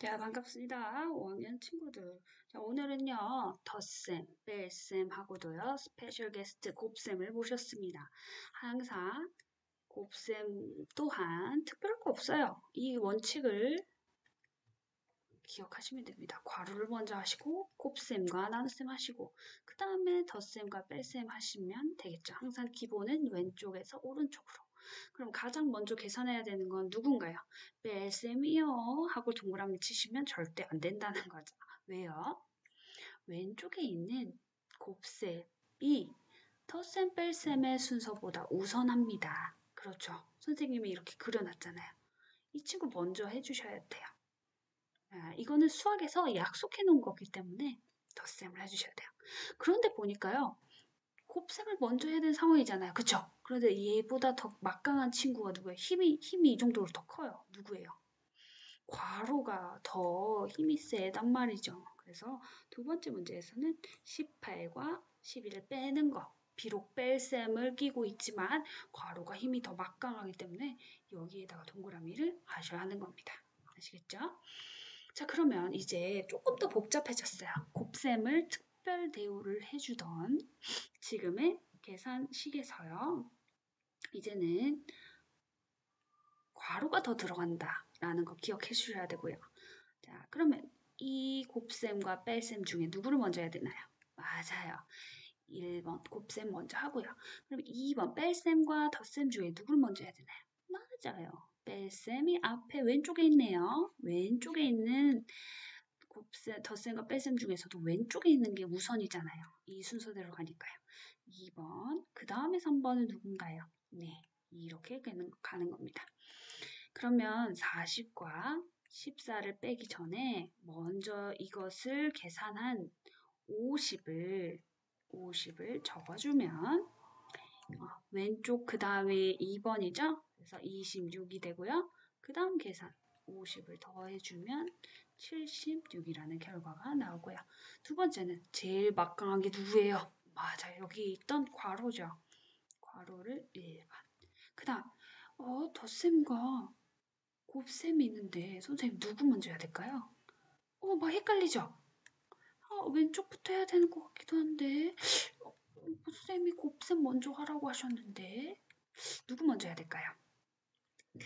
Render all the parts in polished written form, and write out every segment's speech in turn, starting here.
자, 반갑습니다. 5학년 친구들. 자, 오늘은요, 덧셈, 뺄셈하고도요, 스페셜 게스트 곱셈을 모셨습니다. 항상 곱셈 또한 특별할 거 없어요. 이 원칙을 기억하시면 됩니다. 괄호를 먼저 하시고, 곱셈과 나눗셈 하시고, 그 다음에 덧셈과 뺄셈 하시면 되겠죠. 항상 기본은 왼쪽에서 오른쪽으로. 그럼 가장 먼저 계산해야 되는 건 누군가요? 뺄셈이요 하고 동그라미 치시면 절대 안 된다는 거죠. 왜요? 왼쪽에 있는 곱셈이 덧셈 뺄셈의 순서보다 우선합니다. 그렇죠. 선생님이 이렇게 그려놨잖아요. 이 친구 먼저 해주셔야 돼요. 이거는 수학에서 약속해 놓은 거기 때문에 덧셈을 해주셔야 돼요. 그런데 보니까요. 곱셈을 먼저 해야 되는 상황이잖아요. 그쵸? 그런데 얘보다 더 막강한 친구가 누구예요? 힘이 이 정도로 더 커요. 누구예요? 괄호가 더 힘이 세단 말이죠. 그래서 두 번째 문제에서는 18과 11을 빼는 거. 비록 뺄셈을 끼고 있지만 괄호가 힘이 더 막강하기 때문에 여기에다가 동그라미를 하셔야 하는 겁니다. 아시겠죠? 자, 그러면 이제 조금 더 복잡해졌어요. 곱셈을 특별 대우를 해주던 지금의 계산식에서요. 이제는 괄호가 더 들어간다라는 거 기억해 주셔야 되고요. 자, 그러면 이 곱셈과 뺄셈 중에 누구를 먼저 해야 되나요? 맞아요. 1번 곱셈 먼저 하고요. 그럼 2번 뺄셈과 덧셈 중에 누구를 먼저 해야 되나요? 맞아요. 뺄셈이 앞에 왼쪽에 있네요. 왼쪽에 있는 곱셈, 덧셈과 뺄셈 중에서도 왼쪽에 있는 게 우선이잖아요. 이 순서대로 가니까요. 2번, 그 다음에 3번은 누군가요? 네, 이렇게 가는 겁니다. 그러면 40과 14를 빼기 전에 먼저 이것을 계산한 50을 적어주면 왼쪽 그 다음에 2번이죠? 그래서 26이 되고요. 그 다음 계산 50을 더해주면 76이라는 결과가 나오고요. 두 번째는 제일 막강한 게 누구예요? 맞아요. 여기 있던 괄호죠. 괄호를 1번. 그 다음 덧셈과 곱셈이 있는데 선생님 누구 먼저 해야 될까요? 막 헷갈리죠? 왼쪽부터 해야 되는 것 같기도 한데 선생님이 곱셈 먼저 하라고 하셨는데 누구 먼저 해야 될까요?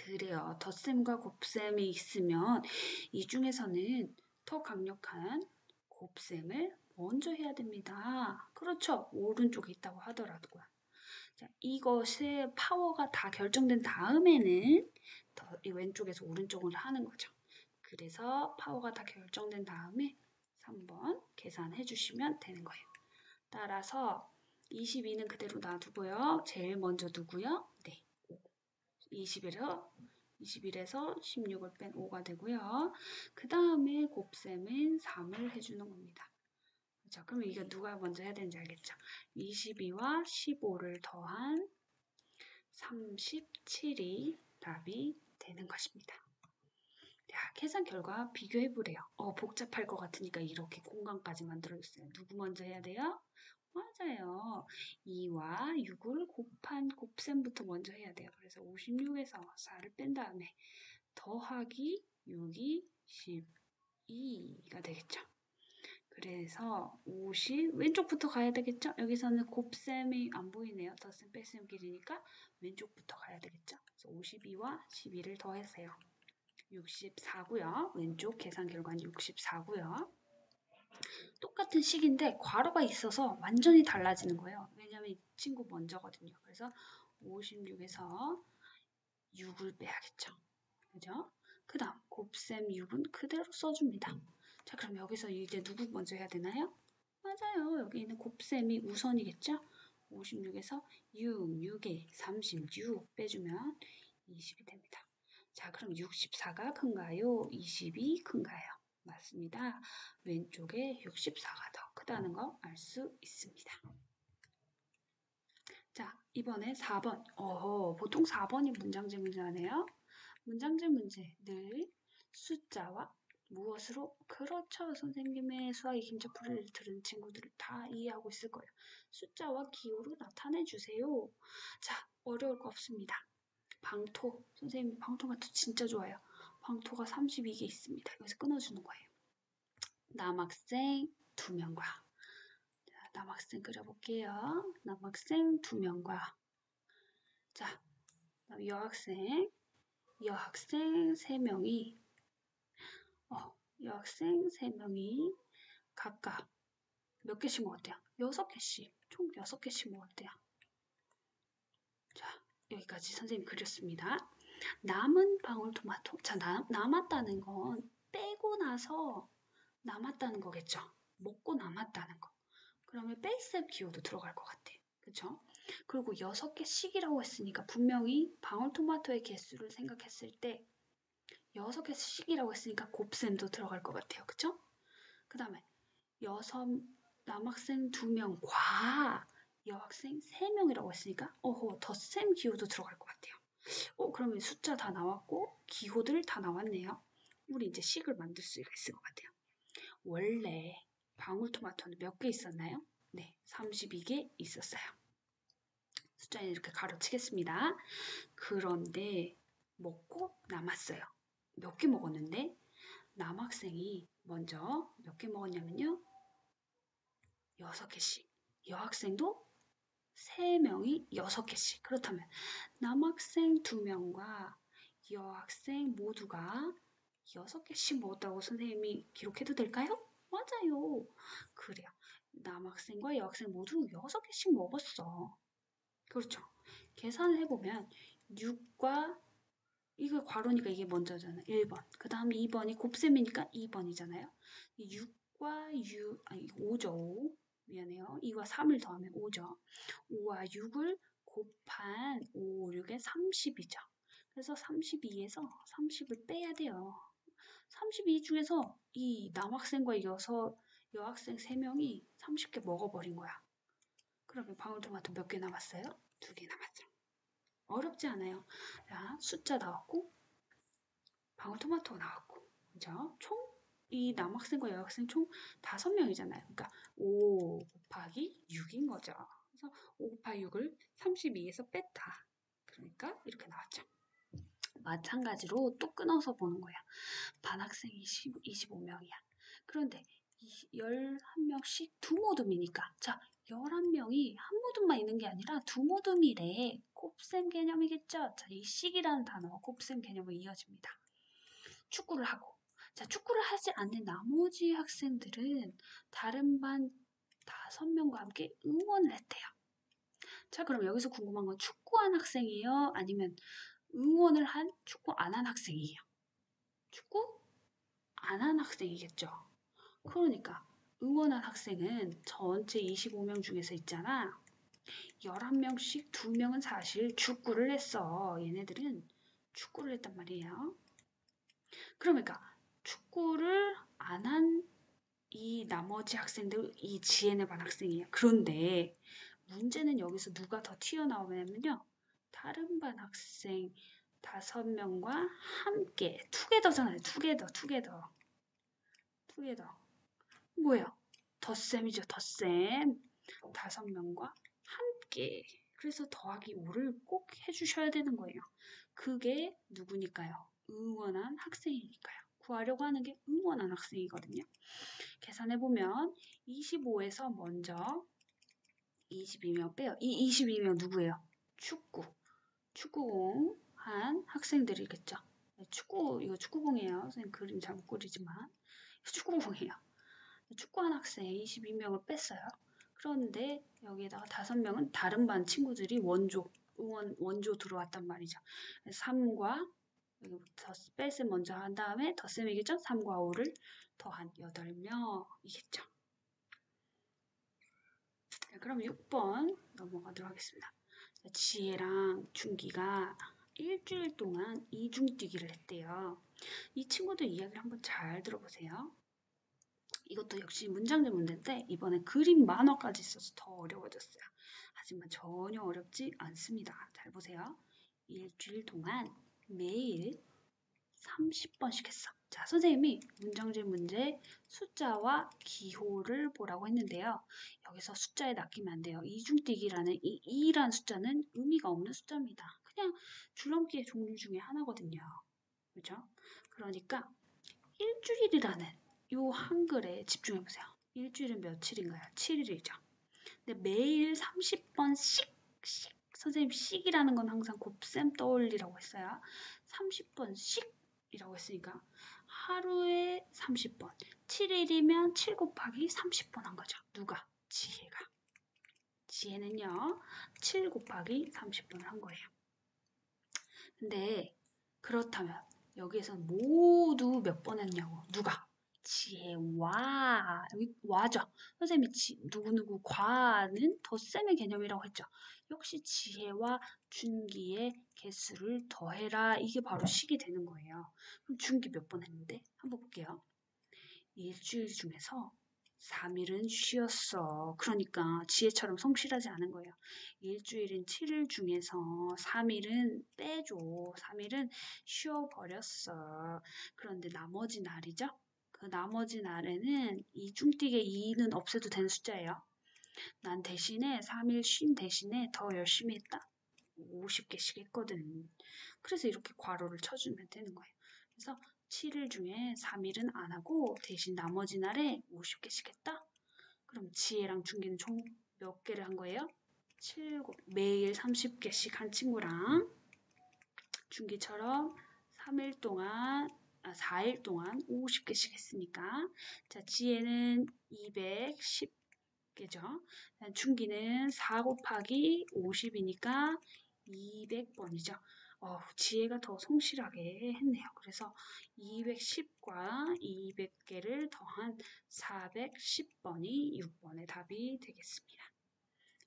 그래요. 덧셈과 곱셈이 있으면 이 중에서는 더 강력한 곱셈을 먼저 해야 됩니다. 그렇죠. 오른쪽에 있다고 하더라도요. 자, 이것의 파워가 다 결정된 다음에는 이 왼쪽에서 오른쪽으로 하는 거죠. 그래서 파워가 다 결정된 다음에 3번 계산해 주시면 되는 거예요. 따라서 22는 그대로 놔두고요. 제일 먼저 누구요? 네, 21에서 16을 뺀 5가 되고요. 그 다음에 곱셈은 3을 해주는 겁니다. 자, 그럼 이거 누가 먼저 해야 되는지 알겠죠? 22와 15를 더한 37이 답이 되는 것입니다. 자, 계산 결과 비교해보래요. 복잡할 것 같으니까 이렇게 공간까지 만들어줬어요. 누구 먼저 해야 돼요? 맞아요. 2와 6을 곱한 곱셈부터 먼저 해야 돼요. 그래서 56에서 4를 뺀 다음에 더하기 6이 12가 되겠죠. 그래서 50 왼쪽부터 가야 되겠죠? 여기서는 곱셈이 안 보이네요. 덧셈 뺄셈 길이니까 왼쪽부터 가야 되겠죠? 그래서 52와 12를 더하세요. 64고요. 왼쪽 계산 결과는 64고요. 똑같은 식인데 괄호가 있어서 완전히 달라지는 거예요. 왜냐면 이 친구 먼저거든요. 그래서 56에서 6을 빼야겠죠. 그죠? 그 다음 곱셈 6은 그대로 써줍니다. 자, 그럼 여기서 이제 누구 먼저 해야 되나요? 맞아요. 여기 있는 곱셈이 우선이겠죠? 56에서 6에 36 빼주면 20이 됩니다. 자, 그럼 64가 큰가요? 20이 큰가요? 맞습니다. 왼쪽에 64가 더 크다는 거 알 수 있습니다. 자, 이번에 4번. 보통 4번이 문장제 문제네요. 문장제 문제 늘 숫자와 무엇으로? 그렇죠. 선생님의 수학의 김자풀이를 들은 친구들 다 이해하고 있을 거예요. 숫자와 기호로 나타내 주세요. 자, 어려울 거 없습니다. 방토. 선생님 방토마토 진짜 좋아요. 방토가 32개 있습니다. 여기서 끊어주는 거예요. 남학생 2명과 남학생 그려볼게요. 남학생 2명과 자, 여학생 3명이 여학생 3명이 각각 몇 개씩 먹었대요? 6개씩. 총 6개씩 먹었대요. 자, 여기까지 선생님이 그렸습니다. 남은 방울토마토. 자, 남았다는 건 빼고 나서 남았다는 거겠죠? 먹고 남았다는 거. 그러면 뺄셈 기호도 들어갈 것 같아. 그쵸? 그리고 6개씩이라고 했으니까 분명히 방울토마토의 개수를 생각했을 때 6개씩이라고 했으니까 곱셈도 들어갈 것 같아요. 그쵸? 그 다음에 남학생 2명과 여학생 3명이라고 했으니까 덧셈 기호도 들어갈 것 같아요. 그러면 숫자 다 나왔고 기호들 다 나왔네요. 우리 이제 식을 만들 수가 있을 것 같아요. 원래 방울토마토는 몇 개 있었나요? 네, 32개 있었어요. 숫자에 이렇게 가로치겠습니다. 그런데 먹고 남았어요. 몇 개 먹었는데 남학생이 먼저 몇 개 먹었냐면요. 6개씩. 여학생도 3명이 6개씩. 그렇다면 남학생 2명과 여학생 모두가 6개씩 먹었다고 선생님이 기록해도 될까요? 맞아요. 그래요. 남학생과 여학생 모두 6개씩 먹었어. 그렇죠. 계산을 해보면 6과 이거 괄호니까 이게 먼저잖아요. 1번. 그 다음 2번이 곱셈이니까 2번이잖아요. 6과 5죠. 5. 미안해요. 2와 3을 더하면 5죠. 5와 6을 곱한 5, 6에 30이죠. 그래서 32에서 30을 빼야 돼요. 32 중에서 이 남학생과 여학생 3명이 30개 먹어버린 거야. 그러면 방울토마토 몇 개 남았어요? 2개 남았죠. 어렵지 않아요. 자, 숫자 나왔고 방울토마토가 나왔고 그죠? 총 이 남학생과 여학생 총 5명이잖아요. 그러니까 5 곱하기 6인 거죠. 그래서 5 곱하기 6을 32에서 뺐다. 그러니까 이렇게 나왔죠. 마찬가지로 또 끊어서 보는 거야. 반학생이 25명이야. 그런데 11명씩 두 모듬이니까 자 11명이 한 모듬만 있는 게 아니라 두 모듬이래. 곱셈 개념이겠죠. 자, 이 식이라는 단어가 곱셈 개념을 이어집니다. 축구를 하고 자 축구를 하지 않는 나머지 학생들은 다른 반 5명과 함께 응원을 했대요. 자 그럼 여기서 궁금한 건 축구한 학생이에요? 아니면 응원을 한 축구 안 한 학생이에요? 축구 안 한 학생이겠죠. 그러니까 응원한 학생은 전체 25명 중에서 있잖아. 11명씩 2명은 사실 축구를 했어. 얘네들은 축구를 했단 말이에요. 그러니까 축구를 안 한 이 나머지 학생들, 이 지혜네 반 학생이에요. 그런데 문제는 여기서 누가 더 튀어나오냐면요. 다른 반 학생 5명과 함께 투게더잖아요. 투게더. 뭐예요? 덧셈이죠. 덧셈. 5명과 함께. 그래서 더하기 5를 꼭 해주셔야 되는 거예요. 그게 누구니까요? 응원한 학생이니까요. 구하려고 하는 게 응원한 학생이거든요. 계산해보면 25에서 먼저 22명 빼요. 이 22명 누구예요? 축구공 한 학생들이겠죠. 이거 축구공이에요. 선생님 그림 잘못 그리지만 축구공이에요. 축구한 학생 22명을 뺐어요. 그런데 여기에다가 5명은 다른 반 친구들이 원조 들어왔단 말이죠. 3과 여기부터 뺄셈 먼저 한 다음에 덧셈이겠죠? 3과 5를 더한 8명이겠죠. 그럼 6번 넘어가도록 하겠습니다. 지혜랑 준기가 일주일 동안 이중뛰기를 했대요. 이 친구들 이야기를 한번 잘 들어보세요. 이것도 역시 문장들 문제인데 이번에 그림 만화까지 있어서 더 어려워졌어요. 하지만 전혀 어렵지 않습니다. 잘 보세요. 일주일 동안 매일 30번씩 했어. 자, 선생님이 문장질 문제 숫자와 기호를 보라고 했는데요. 여기서 숫자에 낚이면 안 돼요. 이중뛰기라는 이 2라는 숫자는 의미가 없는 숫자입니다. 그냥 줄넘기의 종류 중에 하나거든요. 그죠? 그러니까 일주일이라는 요 한글에 집중해 보세요. 일주일은 며칠인가요? 7일이죠. 근데 매일 30번씩 선생님 씩이라는 건 항상 곱셈 떠올리라고 했어요. 30번씩이라고 했으니까 하루에 30번. 7일이면 7 곱하기 30번 한 거죠. 누가? 지혜가. 지혜는요. 7 곱하기 30번을 한 거예요. 근데 그렇다면 여기에서는 모두 몇 번 했냐고. 누가? 지혜와. 여기 와죠. 선생님이 누구누구 과는 덧셈의 개념이라고 했죠. 역시 지혜와 준기의 개수를 더해라. 이게 바로 식이 되는 거예요. 그럼 준기 몇 번 했는데? 한번 볼게요. 일주일 중에서 3일은 쉬었어. 그러니까 지혜처럼 성실하지 않은 거예요. 일주일은 7일 중에서 3일은 빼줘. 3일은 쉬어버렸어. 그런데 나머지 날이죠? 그 나머지 날에는 이 뚱띠게 2는 없애도 되는 숫자예요. 난 대신에 3일 쉰 대신에 더 열심히 했다. 50개씩 했거든. 그래서 이렇게 괄호를 쳐주면 되는 거예요. 그래서 7일 중에 3일은 안 하고 대신 나머지 날에 50개씩 했다? 그럼 지혜랑 준기는 총 몇 개를 한 거예요? 7, 매일 30개씩 한 친구랑 준기처럼 4일 동안 50개씩 했으니까 자 지혜는 210개죠. 준기는 4 곱하기 50이니까 200번이죠. 지혜가 더 성실하게 했네요. 그래서 210과 200개를 더한 410번이 6번의 답이 되겠습니다.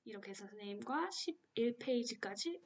이렇게 해서 선생님과 11페이지까지